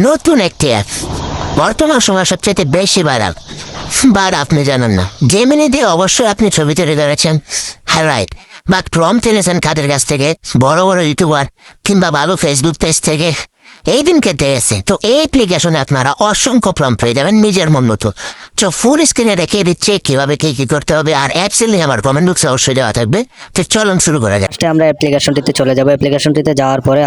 নতুন একটি অ্যাপ বর্তমান সময় সবচেয়ে বেশি ভাইরাল, বাট আপনি জানেন না। জেমিনি দিয়ে অবশ্যই আপনি ছবি তৈরি করেছেন, হ্যাঁ রাইট, বাট প্রম্পট এনেছেন কাদের কাছ থেকে? বড় বড় ইউটিউবার কিংবা ভালো ফেসবুক পেজ থেকে। এই দিন কেটে গেছে, তো এই অ্যাপ্লিকেশনে আপনারা অসংখ্য প্রম্পট পেয়ে যাবেন নিজের মন মতো। তো ফুল স্ক্রিনে রেখে দিচ্ছে কিভাবে কি করতে হবে, আর অ্যাপসের লিঙ্ক আমার কমেন্ট বক্সে অবশ্যই দেওয়া থাকবে। তো চলুন শুরু করা যাক। ফার্স্টে আমরা অ্যাপ্লিকেশনটিতে চলে যাব। অ্যাপ্লিকেশনটিতে যাওয়ার পরে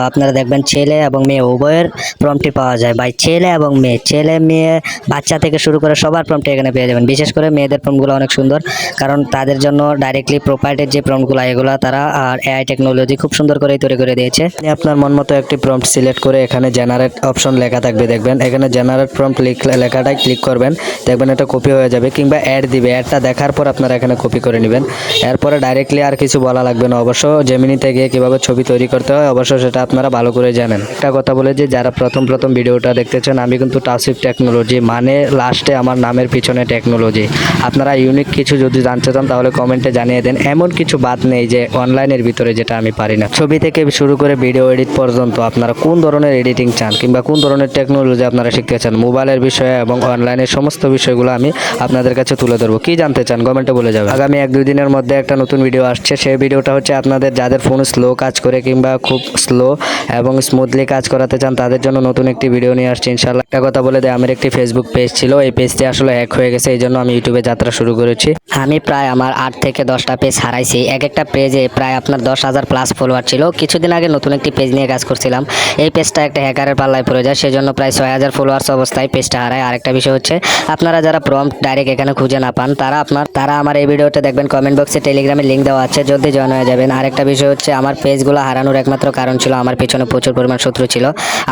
আপনারা দেখবেন ছেলে এবং মেয়ে উভয়ের প্রম্পটই পাওয়া যায়। ভাই ছেলে এবং মেয়ে, ছেলে মেয়ে, বাচ্চা থেকে শুরু করে সবার প্রম্পট এখানে পেয়ে যাবেন। বিশেষ করে মেয়েদের প্রম্পটগুলো অনেক সুন্দর, কারণ তাদের জন্য ডাইরেক্টলি প্রোপাইটের যে প্রম্পটগুলো এগুলো তারা আর এআই টেকনোলজি খুব সুন্দর করে তৈরি করে দিয়েছে। আপনি আপনার মন মতো একটি প্রম্পট সিলেক্ট করে এখানে জেনারেট অপশন লেখা থাকবে, দেখবেন এখানে জেনারেট প্রম্পট লেখাটাই ক্লিক করবেন, দেখবেন এটা কপি হয়ে যাবে, কিংবা অ্যাড দিবে। অ্যাডটা দেখার পর আপনারা এখানে কপি করে নেবেন। এরপরে ডাইরেক্টলি আর কিছু বলা লাগবে না। অবশ্য জেমিনিতে গিয়ে কীভাবে ছবি তৈরি করতে হয় অবশ্য সেটা আপনারা ভালো করে জানেন। একটা কথা বলে যে যারা প্রথম ভিডিওটা দেখতেছেন, আমি কিন্তু টাউসিফ টেকনোলজি, মানে লাস্টে আমার নামের পিছনে টেকনোলজি। আপনারা ইউনিক কিছু যদি জানতে চান তাহলে কমেন্টে জানিয়ে দেন। এমন কিছু বাদ নেই যে অনলাইনের ভিতরে যেটা আমি পারি না। ছবি থেকে শুরু করে ভিডিও এডিট পর্যন্ত আপনারা কোন ধরনের এডিটিং চান কিংবা কোন ধরনের টেকনোলজি আপনারা শিখতে চান, মোবাইলের বিষয়ে এবং অনলাইনের সমস্ত বিষয়গুলো আমি আপনাদের কাছে তুলে ধরবো। কি জানতে চান কমেন্টে বলে যাবেন। আগামী 1-2 দিনের মধ্যে একটা নতুন ভিডিও আসছে। সেই ভিডিওটা হচ্ছে আপনাদের যাদের ফোন স্লো কাজ করে কিংবা খুব স্লো এবং স্মুথলি কাজ করাতে চান তাদের জন্য নতুন একটি ভিডিও নিয়ে আসছে ইনশাআল্লাহ। একটা কথা বলে দেয়, আমার একটি ফেসবুক পেজ ছিল, এই পেজটি আসলে হ্যাক হয়ে গেছে, এই জন্য আমি ইউটিউবে যাত্রা শুরু করেছি। আমি প্রায় আমার 8 থেকে 10টা পেজ হারাইছি। এক একটা পেজে প্রায় আপনার 10,000 প্লাস ফলোয়ার ছিল। কিছুদিন আগে নতুন একটি পেজ নিয়ে কাজ করছিলাম, এই পেজটা একটা হ্যাকারের পাল্লায় পড়ে যায়, সেজন্য প্রায় 6,000 ফলোয়ার্স অবস্থায় পেজটা হারায়। আরেকটা বিষয় হচ্ছে, আপনারা যারা প্রম্পট ডাইরেক্ট এখানে খুঁজে না পান তারা আমার এই ভিডিওটা দেখবেন, কমেন্ট বক্সে টেলিগ্রামে লিঙ্ক দেওয়া আছে, জলদি জয়েন হয়ে যাবেন। আরেকটা বিষয় হচ্ছে, আমার পেজগুলো হারানোর একমাত্র কারণ ছিল আমার পিছনে প্রচুর পরিমাণ শত্রু ছিল।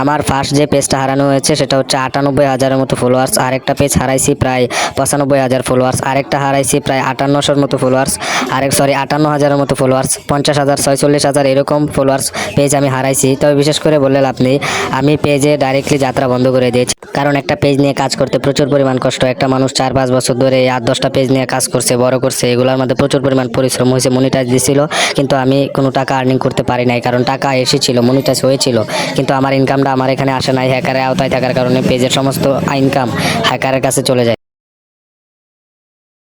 আমার ফার্স্ট যে পেজটা হারানো হয়েছে সেটা হচ্ছে 98,000-এর মতো ফলোয়ার্স। আরেকটা পেজ হারাইছি প্রায় 95,000 ফলোয়ার্স। আরেকটা হারাইছি প্রায় 5800-এর মতো ফলোয়ার্স। 58,000-এর মতো ফলোয়ার্স, 50,000, 46,000 এরকম ফলোয়ার্স পেজ আমি হারাইছি। তবে বিশেষ করে বললে লাভ নেই, আমি পেজে ডাইরেক্টলি যাত্রা বন্ধ করে দিয়েছি, কারণ একটা পেজ নিয়ে কাজ করতে প্রচুর পরিমাণ কষ্ট। একটা মানুষ 4-5 বছর ধরে 8-10টা পেজ নিয়ে কাজ করছে, বড় করছে, এগুলোর মধ্যে প্রচুর পরিমাণ পরিশ্রম হয়েছে। মনিটাইজ দিছিল, কিন্তু আমি কোনো টাকা আর্নিং করতে পারি নাই, কারণ টাকা এসেছিল, মনিটাইজ হয়েছিল, কিন্তু আমার ইনকামটা আমার এখানে আসে নাই। হ্যাকারের আওতায় থাকার কারণে পেজের সমস্ত ইনকাম হ্যাকারের কাছে চলে যায়।